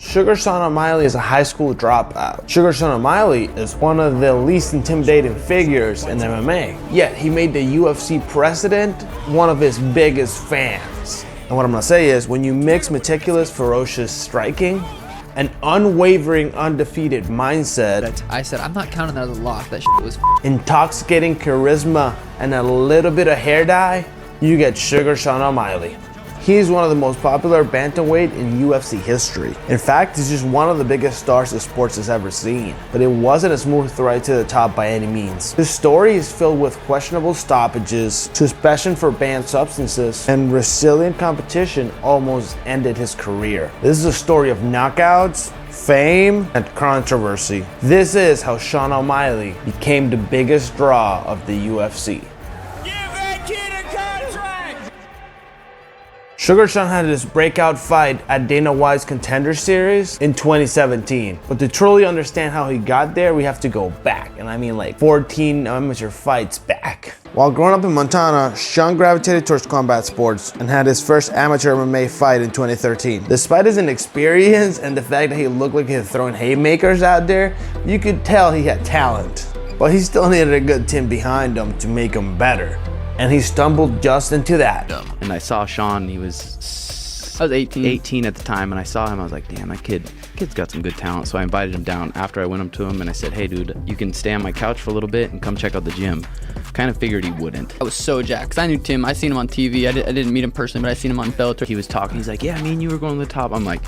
Sugar Sean O'Malley is a high school dropout. Sugar Sean O'Malley is one of the least intimidating figures in MMA. Yet he made the UFC president one of his biggest fans. And what I'm gonna say is, when you mix meticulous, ferocious striking, an unwavering, undefeated mindset, I said, I'm not counting that as a loss. That shit was intoxicating charisma, and a little bit of hair dye, you get Sugar Sean O'Malley. He's one of the most popular bantamweight in UFC history. In fact, he's just one of the biggest stars the sports has ever seen. But it wasn't a smooth ride to the top by any means. His story is filled with questionable stoppages, suspension for banned substances, and resilient competition almost ended his career. This is a story of knockouts, fame, and controversy. This is how Sean O'Malley became the biggest draw of the UFC. Sugar Sean had his breakout fight at Dana White's Contender series in 2017. But to truly understand how he got there, we have to go back. And I mean like 14 amateur fights back. While growing up in Montana, Sean gravitated towards combat sports and had his first amateur MMA fight in 2013. Despite his inexperience and the fact that he looked like he was throwing haymakers out there, you could tell he had talent. But he still needed a good team behind him to make him better. And he stumbled just into that. And I saw Sean, I was 18 at the time, and I saw him, I was like, damn, that kid's got some good talent. So I invited him down after I went up to him and I said, hey dude, you can stay on my couch for a little bit and come check out the gym. Kind of figured he wouldn't. I was so jacked, 'cause I knew Tim. I seen him on TV. I didn't meet him personally, but I seen him on Bellator. He was talking, he's like, yeah, me and you were going to the top. I'm like,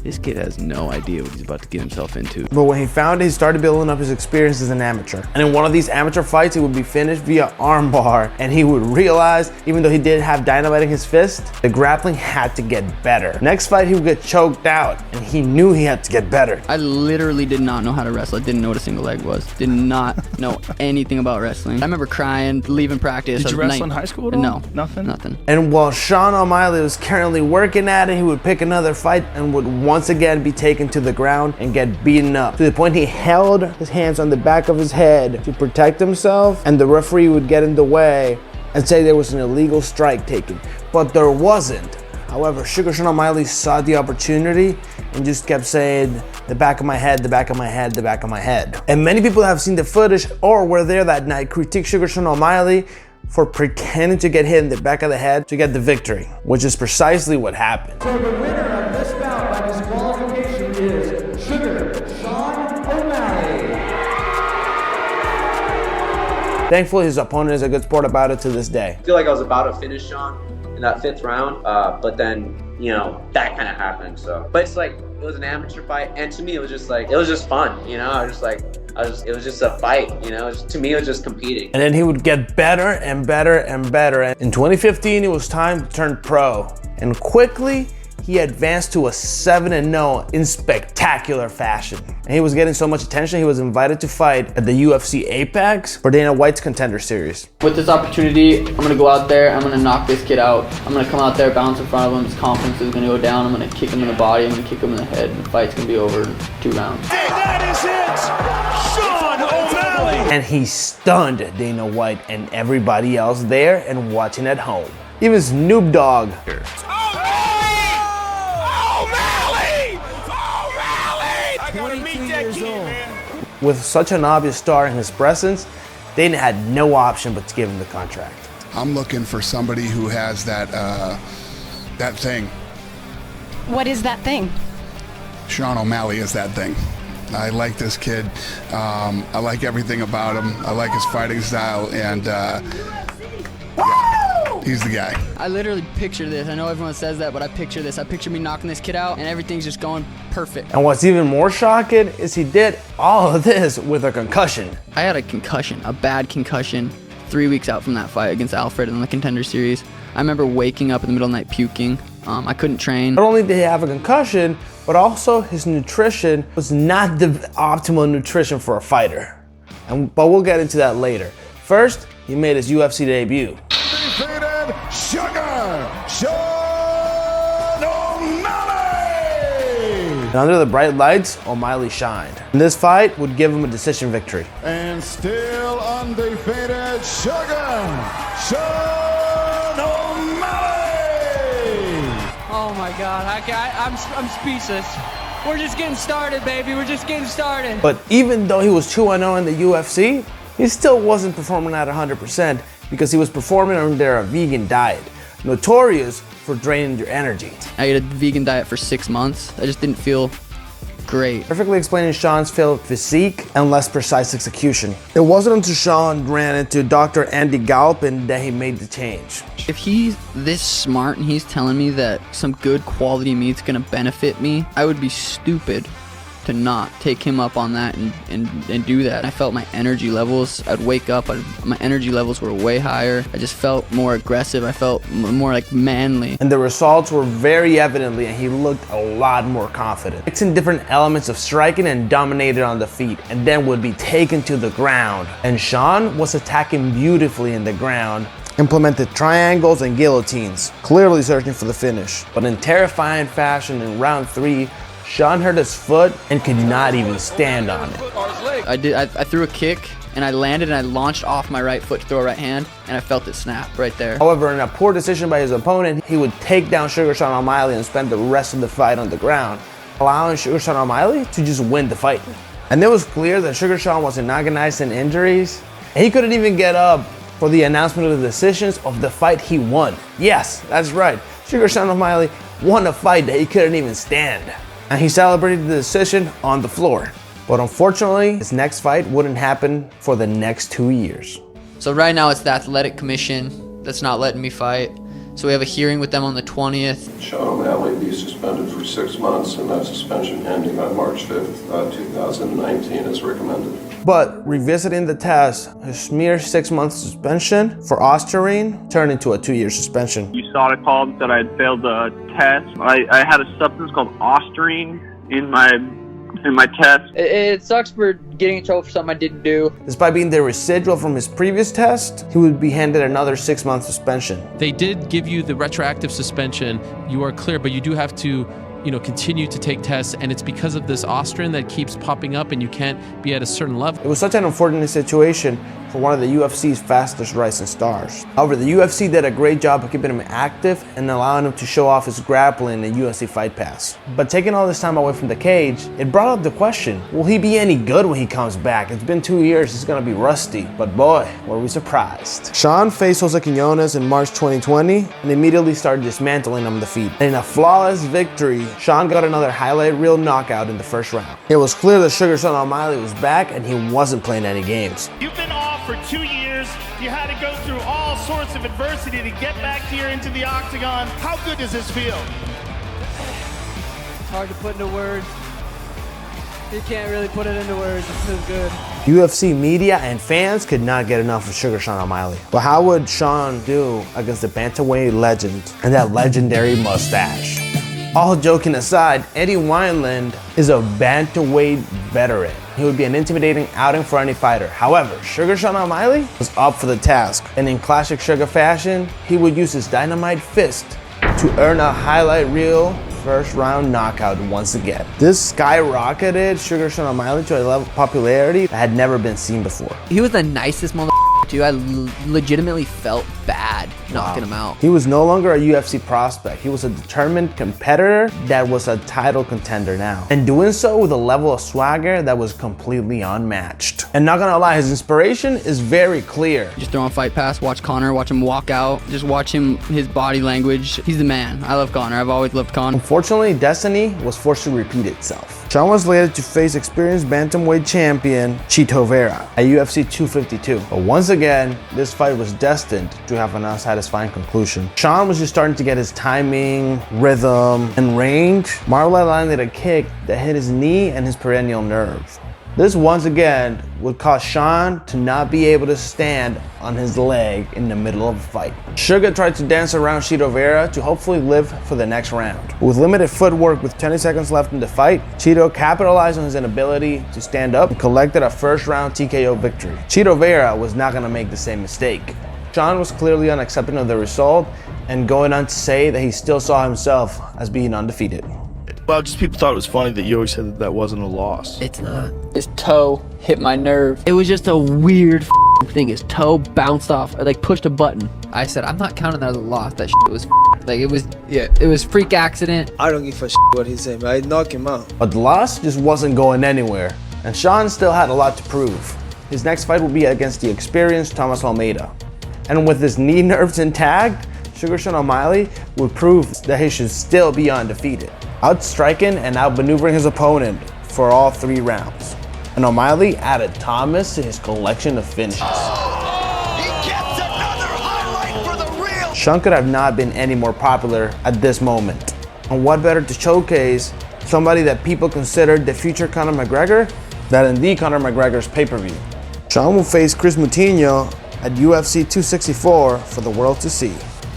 this kid has no idea what he's about to get himself into. But when he found it, he started building up his experience as an amateur. And in one of these amateur fights, he would be finished via armbar, and he would realize, even though he did have dynamite in his fist, the grappling had to get better. Next fight, he would get choked out, and he knew he had to get better. I literally did not know how to wrestle. I didn't know what a single leg was. Did not know anything about wrestling. I remember crying, leaving practice. Did you wrestle in high school at all? No. Nothing? And while Sean O'Malley was currently working at it, he would pick another fight and would once again be taken to the ground and get beaten up, to the point he held his hands on the back of his head to protect himself, and the referee would get in the way and say there was an illegal strike taken. But there wasn't. However, Sugar Sean O'Malley saw the opportunity and just kept saying, the back of my head, the back of my head, the back of my head. And many people have seen the footage or were there that night critique Sugar Sean O'Malley for pretending to get hit in the back of the head to get the victory, which is precisely what happened. So the winner of this bout by disqualification is Sugar Sean O'Malley. Thankfully, his opponent is a good sport about it to this day. I feel like I was about to finish Sean in that 5th round, but then, you know, that kind of happened. So, but it's like, it was an amateur fight, and to me, it was just like, it was just fun, you know. It was just a fight, you know. To me, it was just competing. And then he would get better and better and better. And in 2015, it was time to turn pro, and quickly he advanced to a 7-0 in spectacular fashion. And he was getting so much attention, he was invited to fight at the UFC Apex for Dana White's Contender series. With this opportunity, I'm gonna go out there, I'm gonna knock this kid out. I'm gonna come out there, bounce in front of him, his confidence is gonna go down, I'm gonna kick him in the body, I'm gonna kick him in the head, and the fight's gonna be over in 2 rounds. And that is it! Sean O'Malley! And he stunned Dana White and everybody else there and watching at home. Even Snoop Dogg. With such an obvious star in his presence, Dana had no option but to give him the contract. I'm looking for somebody who has that thing. What is that thing? Sean O'Malley is that thing. I like this kid. I like everything about him. I like his fighting style, and yeah, he's the guy. I literally picture this. I know everyone says that, but I picture this. I picture me knocking this kid out, and everything's just going perfect. And what's even more shocking is he did all of this with a concussion. I had a concussion, a bad concussion, 3 weeks out from that fight against Alfred in the Contender series. I remember waking up in the middle of the night puking. I couldn't train. Not only did he have a concussion, but also his nutrition was not the optimal nutrition for a fighter. But we'll get into that later. First, he made his UFC debut. Defeated Sugar Sean O'Malley! And under the bright lights, O'Malley shined. And this fight would give him a decision victory. And still undefeated Sugar Sean O'Malley! Oh my God, I'm speechless. We're just getting started, baby. We're just getting started. But even though he was 2-0 in the UFC, he still wasn't performing at 100% because he was performing under a vegan diet, notorious for draining your energy. I ate a vegan diet for 6 months. I just didn't feel great. Perfectly explaining Sean's failed physique and less precise execution. It wasn't until Sean ran into Dr. Andy Galpin that he made the change. If he's this smart and he's telling me that some good quality meat's gonna benefit me, I would be stupid to not take him up on that and do that. I felt my energy levels, I'd wake up, my energy levels were way higher. I just felt more aggressive. I felt more like manly. And the results were very evidently, and he looked a lot more confident. Mixing different elements of striking and dominated on the feet, and then would be taken to the ground. And Sean was attacking beautifully in the ground, implemented triangles and guillotines, clearly searching for the finish. But in terrifying fashion in round 3, Sean hurt his foot and could not even stand on it. I threw a kick and I landed and I launched off my right foot to throw a right hand and I felt it snap right there. However, in a poor decision by his opponent, he would take down Sugar Sean O'Malley and spend the rest of the fight on the ground, allowing Sugar Sean O'Malley to just win the fight. And it was clear that Sugar Sean was in agonizing injuries, and he couldn't even get up for the announcement of the decisions of the fight he won. Yes, that's right. Sugar Sean O'Malley won a fight that he couldn't even stand. And he celebrated the decision on the floor. But unfortunately, his next fight wouldn't happen for the next 2 years. So right now it's the Athletic Commission that's not letting me fight. So we have a hearing with them on the 20th. Sean O'Malley be suspended for 6 months, and that suspension ending on March 5th, 2019 as recommended. But revisiting the test, his mere 6-month suspension for Ostarine turned into a 2-year suspension. You saw the call that I had failed the test. I had a substance called Ostarine in my test. It sucks for getting in trouble for something I didn't do. Despite being the residual from his previous test, he would be handed another 6-month suspension. They did give you the retroactive suspension. You are clear, but you do have to continue to take tests, and it's because of this Ostarine that keeps popping up and you can't be at a certain level. It was such an unfortunate situation for one of the UFC's fastest rising stars. However, the UFC did a great job of keeping him active and allowing him to show off his grappling in UFC Fight Pass. But taking all this time away from the cage, it brought up the question, will he be any good when he comes back? It's been 2 years, he's gonna be rusty. But boy, were we surprised. Sean faced Jose Quiñones in March 2020 and immediately started dismantling him on the feet. And in a flawless victory, Sean got another highlight reel knockout in the first round. It was clear that Sugar Sean O'Malley was back and he wasn't playing any games. You've been off for 2 years. You had to go through all sorts of adversity to get back here into the octagon. How good does this feel? It's hard to put into words. You can't really put it into words. It feels good. UFC media and fans could not get enough of Sugar Sean O'Malley. But how would Sean do against the bantamweight legend and that legendary mustache? All joking aside, Eddie Wineland is a bantamweight veteran. He would be an intimidating outing for any fighter. However, Sugar Sean O'Malley was up for the task. And in classic Sugar fashion, he would use his dynamite fist to earn a highlight reel first round knockout once again. This skyrocketed Sugar Sean O'Malley to a level of popularity that had never been seen before. He was the nicest motherfucker too. I legitimately felt bad knocking him out. He was no longer a UFC prospect. He was a determined competitor that was a title contender now. And doing so with a level of swagger that was completely unmatched. And not gonna lie, his inspiration is very clear. Just throw on Fight Pass, watch Conor, watch him walk out, just watch him, his body language. He's the man. I love Conor. I've always loved Conor. Unfortunately, destiny was forced to repeat itself. Sean was later to face experienced bantamweight champion Chito Vera at UFC 252. But once again, this fight was destined to have an unsatisfying conclusion. Sean was just starting to get his timing, rhythm, and range. Marley landed a kick that hit his knee and his perennial nerve. This once again would cause Sean to not be able to stand on his leg in the middle of a fight. Sugar tried to dance around Chito Vera to hopefully live for the next round. With limited footwork with 20 seconds left in the fight, Chito capitalized on his inability to stand up and collected a first round TKO victory. Chito Vera was not going to make the same mistake. Sean was clearly unaccepting of the result and going on to say that he still saw himself as being undefeated. Well, just people thought it was funny that you always said that that wasn't a loss. It's not. His toe hit my nerve. It was just a weird thing. His toe bounced off. I pushed a button. I said, I'm not counting that as a loss. That was Like, it was freak accident. I don't give a shit what he said, man. I knock him out. But the loss just wasn't going anywhere, and Sean still had a lot to prove. His next fight will be against the experienced Thomas Almeida. And with his knee nerves intact, Sugar Sean O'Malley would prove that he should still be undefeated, outstriking and outmaneuvering his opponent for all 3 rounds. And O'Malley added Thomas to his collection of finishes. Sean could have not been any more popular at this moment. And what better to showcase somebody that people considered the future Conor McGregor than in the Conor McGregor's pay-per-view. Sean will face Chris Moutinho at UFC 264 for the world to see.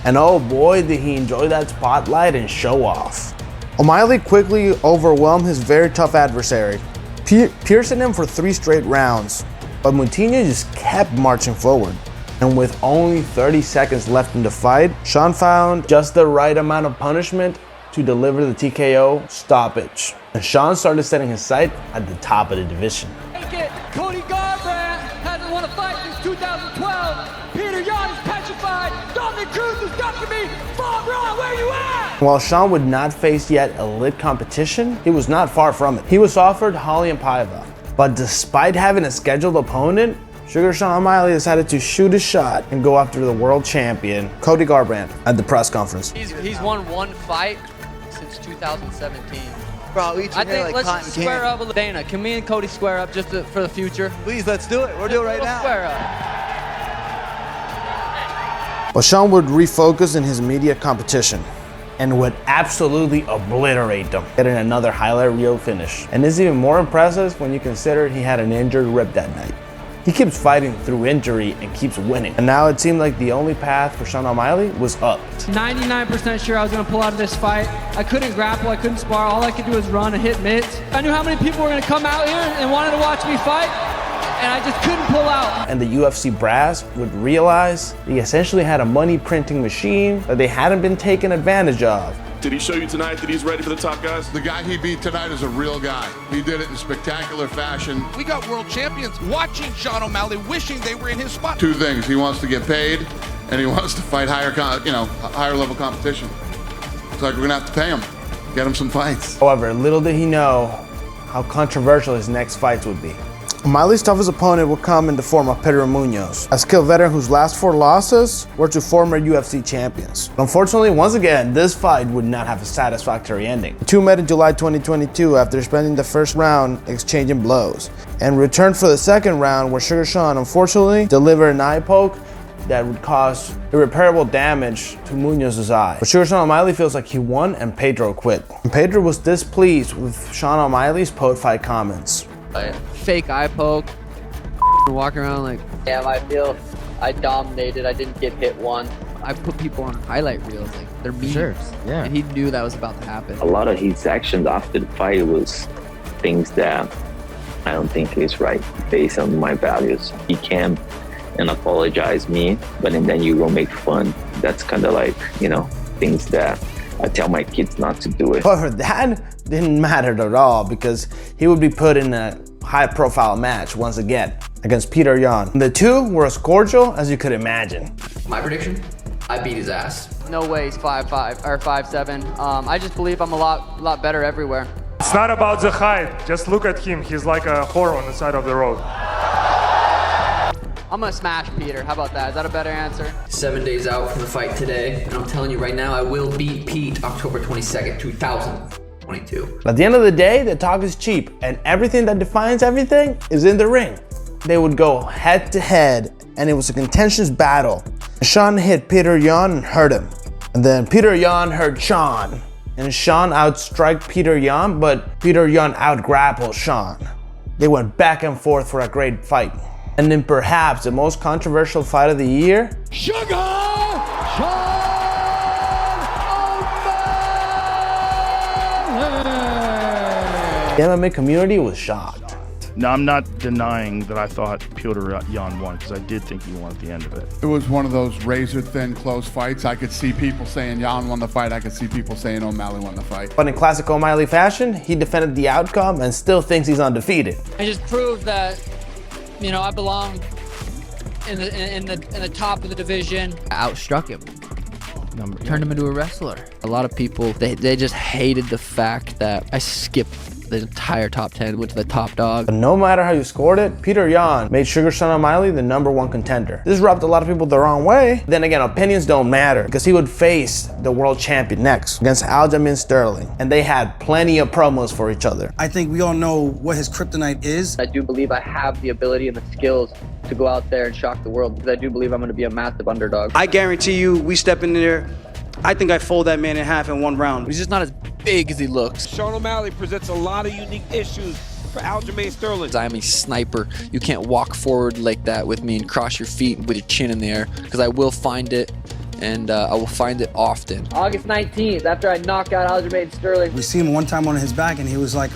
And oh boy, did he enjoy that spotlight and show off. O'Malley quickly overwhelmed his very tough adversary, piercing him for 3 straight rounds. But Moutinho just kept marching forward. And with only 30 seconds left in the fight, Sean found just the right amount of punishment to deliver the TKO stoppage. And Sean started setting his sight at the top of the division. Cody Garbrandt hasn't won a fight since 2012. Peter Yan is petrified. Dominic Cruz is ducking me. Bob Ron, where you at? While Sean would not face yet elite competition, he was not far from it. He was offered Raulian Paiva. But despite having a scheduled opponent, Sugar Sean O'Malley decided to shoot his shot and go after the world champion, Cody Garbrandt, at the press conference. He's won 1 fight since 2017. Bro, I think let's square up with Dana. Can me and Cody square up just for the future? Please, let's do it. We're doing it right now. Square up. But Sean would refocus in his immediate competition and would absolutely obliterate them, getting another highlight reel finish. And this is even more impressive when you consider he had an injured rib that night. He keeps fighting through injury and keeps winning. And now it seemed like the only path for Sean O'Malley was up. 99% sure I was gonna pull out of this fight. I couldn't grapple, I couldn't spar. All I could do was run and hit mitts. I knew how many people were gonna come out here and wanted to watch me fight, and I just couldn't pull out. And the UFC brass would realize he essentially had a money printing machine that they hadn't been taken advantage of. Did he show you tonight that he's ready for the top guys? The guy he beat tonight is a real guy. He did it in spectacular fashion. We got world champions watching Sean O'Malley, wishing they were in his spot. 2 things: he wants to get paid, and he wants to fight higher level competition. It's like we're gonna have to pay him, get him some fights. However, little did he know how controversial his next fights would be. O'Malley's toughest opponent would come in the form of Pedro Munoz, a skilled veteran whose last 4 losses were to former UFC champions. Unfortunately, once again, this fight would not have a satisfactory ending. The 2 met in July 2022 after spending the first round exchanging blows, and returned for the second round where Sugar Sean unfortunately delivered an eye poke that would cause irreparable damage to Munoz's eye. But Sugar Sean O'Malley feels like he won and Pedro quit. And Pedro was displeased with Sean O'Malley's post-fight comments. Fake eye poke, walking around like, damn, I feel I dominated, I didn't get hit once. I put people on highlight reels, like they're memes. Sure, yeah. And he knew that was about to happen. A lot of his actions after the fight was things that I don't think is right based on my values. He came and apologized me, but then you go make fun. That's kind of like, things that I tell my kids not to do it. However, that didn't matter at all because he would be put in a high-profile match once again against Peter Yan. The two were as cordial as you could imagine. My prediction? I beat his ass. No way he's 5'5" or 5'7". I just believe I'm a lot better everywhere. It's not about the height. Just look at him. He's like a whore on the side of the road. I'm gonna smash Peter. How about that? Is that a better answer? 7 days out from the fight today, and I'm telling you right now, I will beat Pete October 22nd, 2022. At the end of the day, the talk is cheap, and everything that defines everything is in the ring. They would go head to head, and it was a contentious battle. Sean hit Peter Yan and hurt him. And then Peter Yan hurt Sean. And Sean outstriked Peter Yan, but Peter Yan outgrappled Sean. They went back and forth for a great fight. And then perhaps the most controversial fight of the year, Sugar Sean O'Malley! the MMA community was shocked. Now, I'm not denying that I thought Petr Yan won, because I did think he won at the end of it. It was one of those razor-thin close fights. I could see people saying Yan won the fight. I could see people saying O'Malley won the fight. But in classic O'Malley fashion, he defended the outcome and still thinks he's undefeated. I just proved that, I belong in the top of the division. I outstruck him. turned him into a wrestler. A lot of people, they just hated the fact that I skipped the entire top 10, went to the top dog. But no matter how you scored it, Peter Yan made Sugar Sean O'Malley the #1 contender. This rubbed a lot of people the wrong way. Then again, opinions don't matter because he would face the world champion next against Aljamain Sterling. And they had plenty of promos for each other. I think we all know what his kryptonite is. I do believe I have the ability and the skills to go out there and shock the world because I do believe I'm going to be a massive underdog. I guarantee you, we step in there, I think I fold that man in half in one round. He's just not as big as he looks. Sean O'Malley presents a lot of unique issues for Aljamain Sterling. I'm a sniper. You can't walk forward like that with me and cross your feet with your chin in the air because I will find it, and I will find it often. August 19th, after I knock out Aljamain Sterling. We see him one time on his back and he was like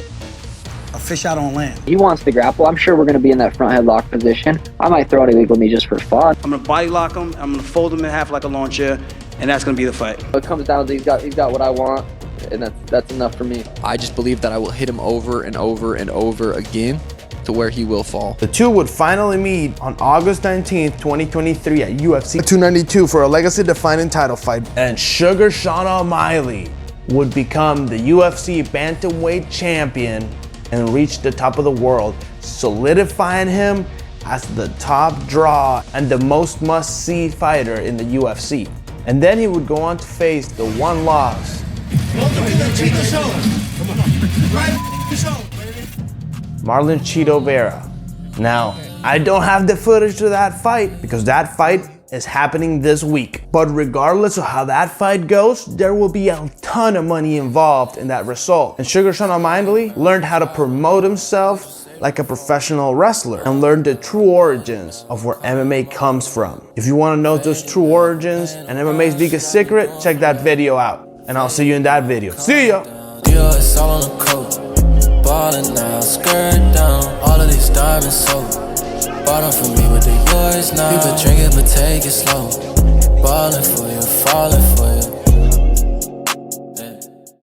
a fish out on land. He wants to grapple. I'm sure we're going to be in that front headlock position. I might throw an illegal knee just for fun. I'm gonna body lock him, I'm gonna fold him in half like a lawn chair, and that's gonna be the fight. It comes down to he's got what I want, and that's enough for me. I just believe that I will hit him over and over and over again to where he will fall. The two would finally meet on August 19th, 2023 at UFC 292 for a legacy-defining title fight, and Sugar Sean O'Malley would become the UFC bantamweight champion and reach the top of the world, solidifying him as the top draw and the most must-see fighter in the UFC. And then he would go on to face the one loss, Marlon Chito Vera. Now, I don't have the footage to that fight because that fight is happening this week. But regardless of how that fight goes, there will be a ton of money involved in that result. And Sugar Sean O'Malley learned how to promote himself like a professional wrestler and learned the true origins of where MMA comes from. If you want to know those true origins and MMA's biggest secret, check that video out. And I'll see you in that video. See ya! It's all on the coat. Ballin' now, skirt down. All of these diamonds sold. Bottom for me with the yours now. People drink it, but take it slow. Ballin' for you, falling for